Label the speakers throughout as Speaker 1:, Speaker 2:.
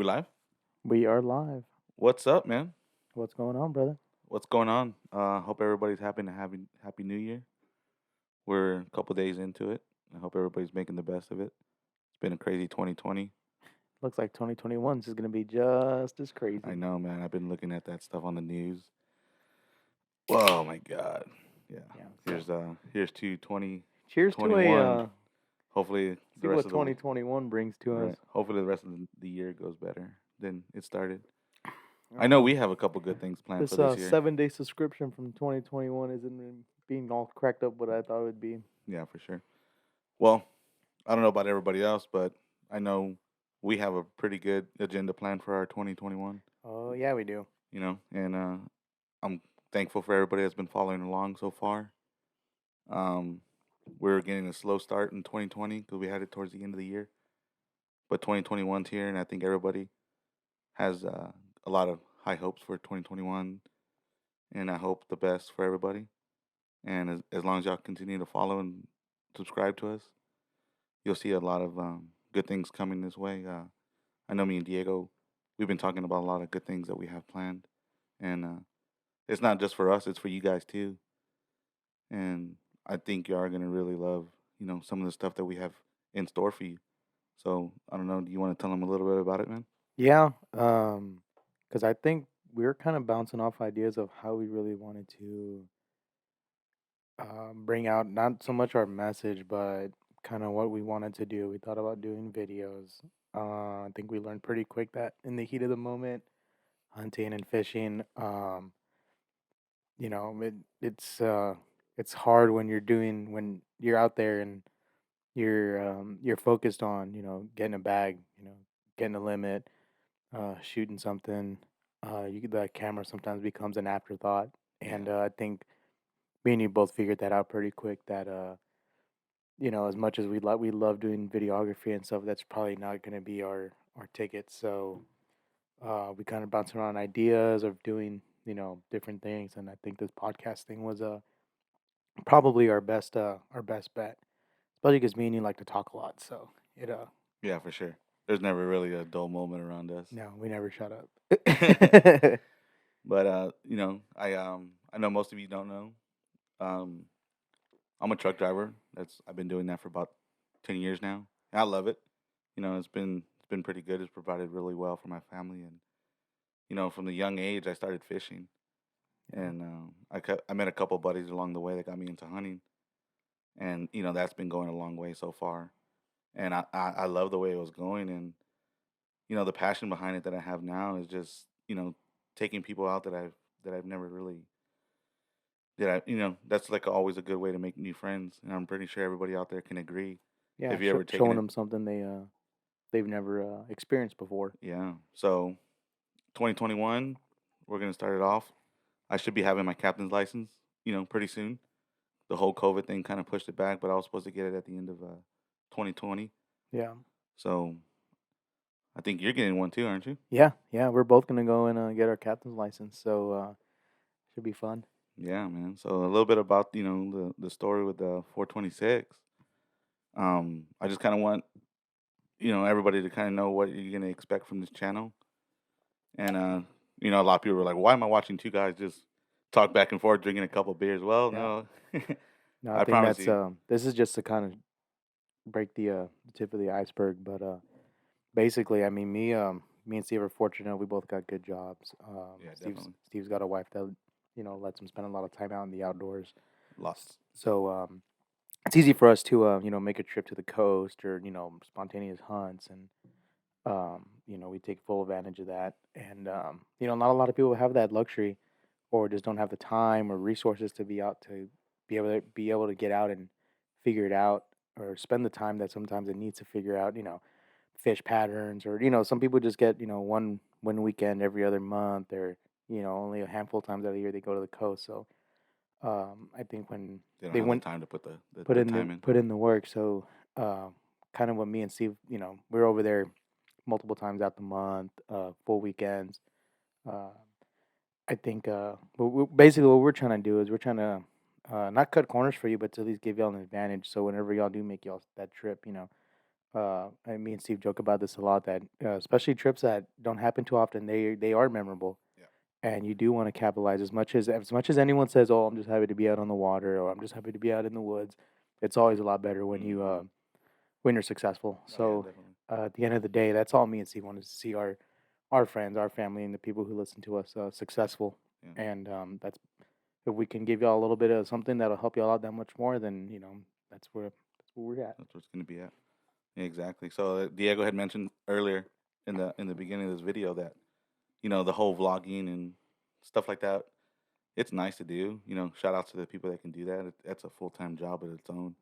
Speaker 1: we live?
Speaker 2: We are live.
Speaker 1: What's up, man?
Speaker 2: What's going on, brother?
Speaker 1: What's going on? Hope everybody's happy New Year. We're a couple days into it. I hope everybody's making the best of it. It's been a crazy 2020.
Speaker 2: Looks like 2021 is going to be just as
Speaker 1: I
Speaker 2: crazy.
Speaker 1: know, man. I've been looking at that stuff on the news. Oh my God. Yeah.
Speaker 2: Yeah. So,
Speaker 1: Here's to
Speaker 2: cheers to a
Speaker 1: 2021. Hopefully the
Speaker 2: see
Speaker 1: rest
Speaker 2: what
Speaker 1: of the
Speaker 2: 2021 brings to us.
Speaker 1: right. Hopefully the rest of the year goes better than it started. I know
Speaker 2: Um,
Speaker 1: we have a couple good things planned for
Speaker 2: this
Speaker 1: this year.
Speaker 2: 7-day subscription from 2021 isn't being all cracked up what I thought it would be.
Speaker 1: Yeah, for sure. Well, I don't know about everybody else, but I know we have a pretty good agenda planned for our 2021,
Speaker 2: Oh yeah, we do.
Speaker 1: and I'm thankful for everybody that's been following along so far. Um, we're getting a slow start in 2020 because we had it towards the end of the year, but 2021's here, and I think everybody has a lot of high hopes for 2021, and I hope the best for everybody. And as long as y'all continue to follow and subscribe to us, you'll see a lot of good things coming this way. I know me and Diego, we've been talking about a lot of good things that we have planned, and it's not just for us; it's for you guys too. And I think you are gonna really love, some of the stuff that we have in store for you. So I don't know. Do you want to tell them a little bit about it, man?
Speaker 2: Yeah. Because I think we were kind of bouncing off ideas of how we really wanted to bring out not so much our message, but kind of what we wanted to do. We thought about doing videos. I think we learned pretty quick that in the heat of the moment, hunting and fishing, you know, it's hard when when you're out there and you're focused on getting a bag, getting a limit, shooting something. The camera sometimes becomes an afterthought,
Speaker 1: Yeah,
Speaker 2: and I think me and you both figured that out pretty quick that as much as we love doing videography and stuff, that's probably not going to be our ticket. So we kind of bounced around ideas of doing different things, and I think this podcast thing was probably our best bet, especially because me and you like to talk a lot. So it
Speaker 1: yeah, for sure. There's never really a dull moment around us.
Speaker 2: no, we never shut up.
Speaker 1: But I know most of you don't know. Um, I'm a truck driver. I've been doing that for about 10 years now. And I love it. It's been pretty good. It's provided really well for my family, and from the young age I started fishing,
Speaker 2: Yeah,
Speaker 1: and I met a couple buddies along the way that got me into hunting, and that's been going a long way so far, and I love the way it was going, and the passion behind it that I have now is just taking people out that I've never really that's like always a good way to make new friends, and I'm pretty sure everybody out there can agree.
Speaker 2: yeah,
Speaker 1: Have you ever taken
Speaker 2: showing
Speaker 1: it?
Speaker 2: them something they've never experienced before.
Speaker 1: Yeah. So 2021, we're gonna start it off. I should be having my captain's license, pretty soon. The whole COVID thing kind of pushed it back, but I was supposed to get it at the end of 2020.
Speaker 2: Yeah,
Speaker 1: So I think you're getting one too, aren't you?
Speaker 2: yeah. We're both gonna go and get our captain's license, so should be fun.
Speaker 1: Yeah, man. So a little bit about the story with the 426. I just kind of want everybody to kind of know what you're gonna expect from this channel, and a lot of people were like, "Why am I watching two guys just talk back and forth drinking a couple beers?" Well,
Speaker 2: Yeah.
Speaker 1: no,
Speaker 2: No, I
Speaker 1: I
Speaker 2: think
Speaker 1: promise
Speaker 2: that's
Speaker 1: you.
Speaker 2: this is just to kind of break the tip of the iceberg, but basically, I mean, me and Steve are fortunate. We both got good jobs.
Speaker 1: Yeah, definitely.
Speaker 2: Steve's got a wife that lets him spend a lot of time out in the outdoors.
Speaker 1: Lots.
Speaker 2: So it's easy for us to make a trip to the coast or spontaneous hunts, and we take full advantage of that. And not a lot of people have that luxury, or just don't have the time or resources to be out to be able to get out and figure it out, or spend the time that sometimes it needs to figure out fish patterns, or some people just get one weekend every other month, or only a handful of times out of the year they go to the coast. So I think when
Speaker 1: They don't
Speaker 2: they
Speaker 1: have the
Speaker 2: went
Speaker 1: time to put the time in.
Speaker 2: put in the work, so kind of what me and Steve, we're over there multiple times out the month, full weekends. uh, I think basically what we're trying to do is we're trying to not cut corners for you, but to at least give y'all an advantage. So whenever y'all do make y'all that trip, Me and Steve joke about this a lot that especially trips that don't happen too often, they are memorable,
Speaker 1: Yeah.
Speaker 2: and you do want to capitalize as much as anyone says, "Oh, I'm just happy to be out on the water," or "I'm just happy to be out in the woods." It's always a lot better
Speaker 1: Mm-hmm.
Speaker 2: when you're successful.
Speaker 1: Oh yeah,
Speaker 2: So
Speaker 1: definitely.
Speaker 2: at the end of the day, that's all me and Steve wanted to see our friends, our family, and the people who listen to us successful.
Speaker 1: Yeah,
Speaker 2: And that's if we can give y'all a little bit of something that'll help y'all out that much more, then that's where we're at.
Speaker 1: that's what's gonna be at. Yeah, exactly. So Diego had mentioned earlier in the beginning of this video that the whole vlogging and stuff like that. It's nice to do. Shout out to the people that can do that. That's a full time job of its own.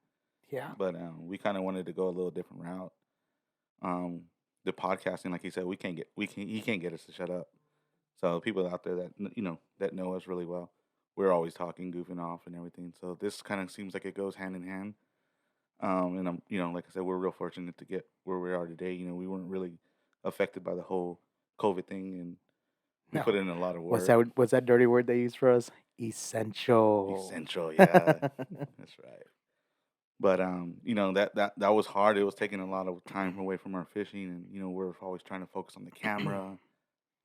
Speaker 2: Yeah.
Speaker 1: But we kind of wanted to go a little different route. Um, the podcasting, like he said, he can't get us to shut up. So people out there that that know us really well, we're always talking, goofing off, and everything. So this kind of seems like it goes hand in hand. And I'm like I said, we're real fortunate to get where we are today. We weren't really affected by the whole COVID thing, and we put
Speaker 2: No.
Speaker 1: in a lot of
Speaker 2: What's
Speaker 1: work.
Speaker 2: that? What's that dirty word they use for us? Essential.
Speaker 1: Essential, yeah, that's right. But that was hard. It was taking a lot of time away from our fishing, and we're always trying to focus on the camera.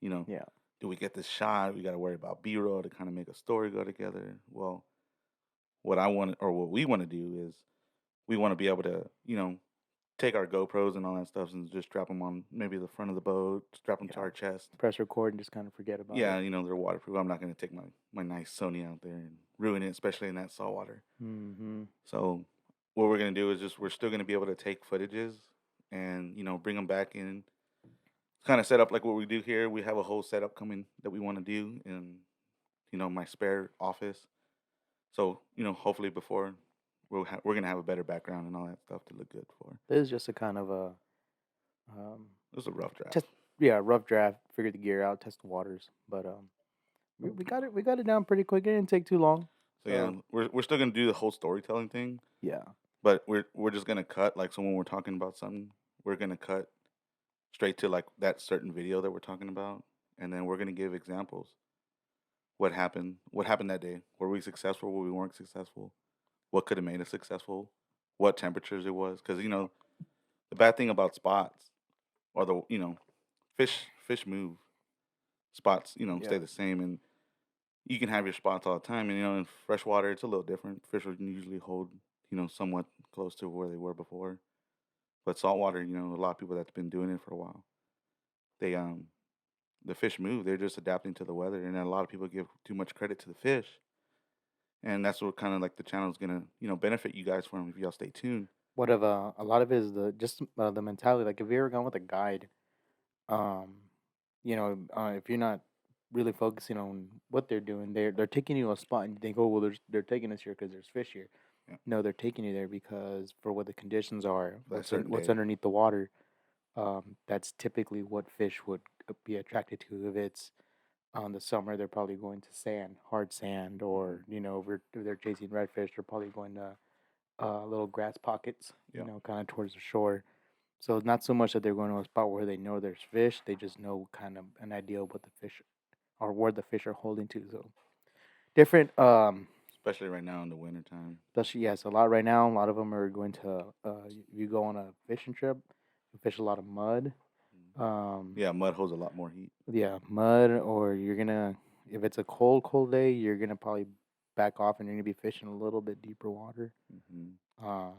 Speaker 1: You know,
Speaker 2: Yeah.
Speaker 1: do we get this shot? We got to worry about B-roll to kind of make a story go together. Well, what I want or what we want to do is we want to be able to take our GoPros and all that stuff and just strap them on maybe the front of the boat, strap them to
Speaker 2: Yeah.
Speaker 1: our chest.
Speaker 2: Press record and just kind of forget about
Speaker 1: Yeah,
Speaker 2: it.
Speaker 1: they're waterproof. I'm not going to take my nice Sony out there and ruin it, especially in that salt water.
Speaker 2: Mm-hmm.
Speaker 1: So what we're gonna do is we're still gonna be able to take footages and bring them back in, kind of set up like what we do here. We have a whole setup coming that we want to do in my spare office. So hopefully before we're gonna have a better background and all that stuff to look good for.
Speaker 2: This is just a kind of a um,
Speaker 1: It was a rough draft.
Speaker 2: test. Yeah, rough draft. Figure the gear out, test the waters, but we got it down pretty quick. It didn't take too long.
Speaker 1: So yeah,
Speaker 2: So
Speaker 1: we're still gonna do the whole storytelling thing,
Speaker 2: yeah,
Speaker 1: but we're just gonna cut like so when we're talking about something, we're gonna cut straight to like that certain video that we're talking about, and then we're gonna give examples. What happened that day? Were we successful? Were we weren't successful? What could have made us successful? What temperatures it was? Because the bad thing about spots or the fish move. Spots
Speaker 2: yeah.
Speaker 1: stay the same, and you can have your spots all the time. And in freshwater it's a little different. Fish will usually hold somewhat close to where they were before. But saltwater, a lot of people that's been doing it for a while, they the fish move. They're just adapting to the weather, and a lot of people give too much credit to the fish. And that's what kind of like the channel is gonna benefit you guys from if y'all stay tuned.
Speaker 2: What of a lot of it is the mentality. Like if you ever gone with a guide, um, if you're not really focusing on what they're doing, they're taking you to a spot and you think, oh well, they're taking us here because there's fish here.
Speaker 1: Yeah,
Speaker 2: No, they're taking you there because for what the conditions are,
Speaker 1: for that certain
Speaker 2: what's
Speaker 1: day.
Speaker 2: underneath the water. That's typically what fish would be attracted to. If it's on the summer, they're probably going to sand, hard sand,
Speaker 1: Hmm.
Speaker 2: or if they're chasing redfish, they're probably going to little grass pockets,
Speaker 1: Yeah,
Speaker 2: kind of towards the shore. So it's not so much that they're going to a spot where they know there's fish; they just know kind of an idea of what the fish or where the fish are holding to. So different.
Speaker 1: especially right now in the wintertime.
Speaker 2: Especially yes, a lot right now. A lot of them are going to. You go on a fishing trip, you fish a lot of mud.
Speaker 1: Mhm.
Speaker 2: Um,
Speaker 1: Yeah, mud holds a lot more heat.
Speaker 2: yeah, mud, or you're gonna. If it's a cold day, you're gonna probably back off and you're gonna be fishing a little bit deeper water.
Speaker 1: Hmm.
Speaker 2: Um,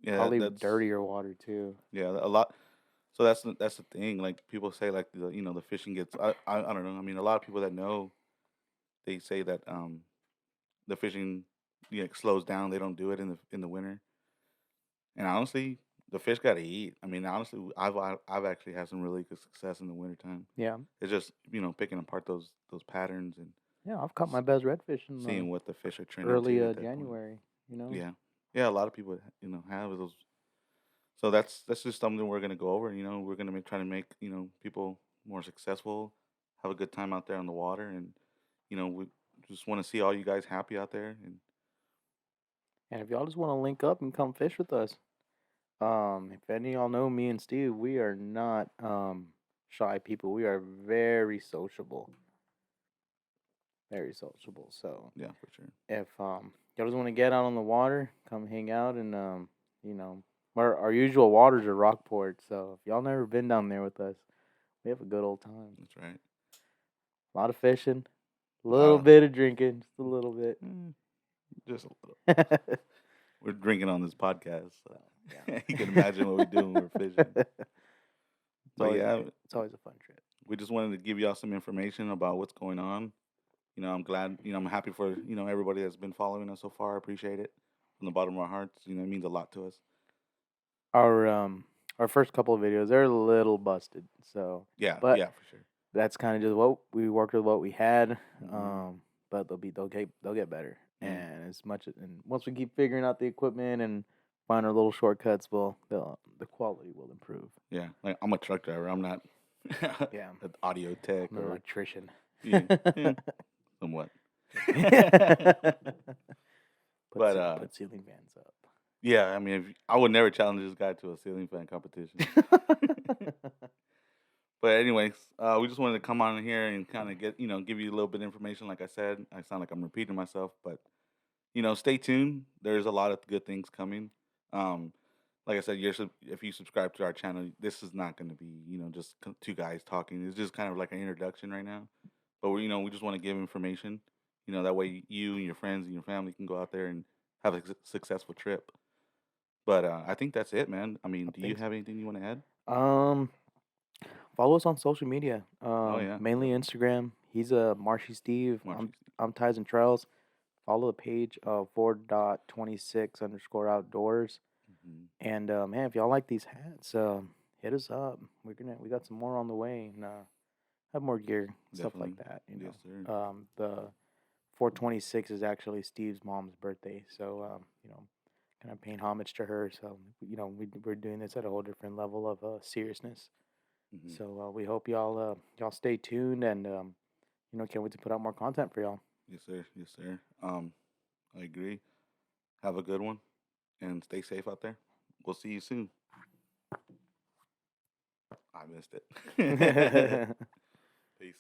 Speaker 1: Yeah,
Speaker 2: Probably
Speaker 1: that's
Speaker 2: dirtier water too.
Speaker 1: yeah a lot. So that's the thing. Like people say, like the fishing gets. I don't know. I mean, a lot of people that know, they say that the fishing slows down. They don't do it in the winter. And honestly, the fish got to eat. I mean, honestly, I've actually had some really good success in the wintertime.
Speaker 2: Yeah,
Speaker 1: It's just picking apart those patterns and
Speaker 2: yeah. I've caught my
Speaker 1: s-
Speaker 2: best redfish in
Speaker 1: seeing what the fish are trending
Speaker 2: early
Speaker 1: to at that point.
Speaker 2: January.
Speaker 1: Yeah, yeah. A lot of people have those. So that's just something we're gonna go over. We're gonna try to make people more successful, have a good time out there on the water, and we just want to see all you guys happy out there. And
Speaker 2: And if y'all just want to link up and come fish with us, if any of y'all know me and Steve, we are not shy people. We are very sociable, very sociable. So
Speaker 1: yeah, for sure.
Speaker 2: if y'all just want to get out on the water, come hang out and you know Our usual waters are Rockport, so if y'all never been down there with us, we have a good old time.
Speaker 1: That's right.
Speaker 2: A lot of fishing, a little
Speaker 1: Wow.
Speaker 2: bit of drinking, just a little bit.
Speaker 1: Just a little. We're drinking on this podcast, so
Speaker 2: Yeah.
Speaker 1: you can imagine what we do when we're fishing. But
Speaker 2: always,
Speaker 1: yeah,
Speaker 2: it's always a fun trip.
Speaker 1: we just wanted to give y'all some information about what's going on. I'm glad. I'm happy for everybody that's been following us so far. I appreciate it from the bottom of our hearts. It means a lot to us.
Speaker 2: Our first couple of videos, they're a little busted, so
Speaker 1: Yeah,
Speaker 2: but
Speaker 1: yeah, for sure.
Speaker 2: that's kind of just what we worked with, what we had.
Speaker 1: Mhm.
Speaker 2: But they'll get better,
Speaker 1: Yeah.
Speaker 2: and and once we keep figuring out the equipment and find our little shortcuts, the quality will improve.
Speaker 1: Yeah, like I'm a truck driver. I'm not
Speaker 2: Yeah,
Speaker 1: an audio tech
Speaker 2: I'm an
Speaker 1: or
Speaker 2: electrician.
Speaker 1: yeah, yeah, somewhat. But
Speaker 2: Put ceiling fans up.
Speaker 1: yeah, I mean, I would never challenge this guy to a ceiling fan competition. But anyways, we just wanted to come on here and kind of give you a little bit of information. Like I said, I sound like I'm repeating myself, but stay tuned. There's a lot of good things coming. Um, like I said, if you subscribe to our channel, this is not going to be just two guys talking. It's just kind of like an introduction right now. But we just want to give information. That way you and your friends and your family can go out there and have a successful trip. But I think that's it, man. I mean, do you have anything you want to add?
Speaker 2: Um, Follow us on social media.
Speaker 1: Oh yeah,
Speaker 2: Mainly
Speaker 1: definitely.
Speaker 2: Instagram. He's a Marshy Steve.
Speaker 1: Marshy.
Speaker 2: I'm Ties and Trails. Follow the page 4.26_outdoors.
Speaker 1: Mm-hmm.
Speaker 2: And man, if y'all like these hats, hit us up. We got some more on the way, and have more gear, stuff like
Speaker 1: Definitely.
Speaker 2: that.
Speaker 1: Yes, sir.
Speaker 2: The 426 is actually Steve's mom's birthday, so kind of paying homage to her. So we're doing this at a whole different level of seriousness.
Speaker 1: Mm-hmm.
Speaker 2: So we hope y'all stay tuned, and can't wait to put out more content for y'all.
Speaker 1: Yes, sir. Yes, sir. I agree. Have a good one and stay safe out there. We'll see you soon. I missed it. Peace.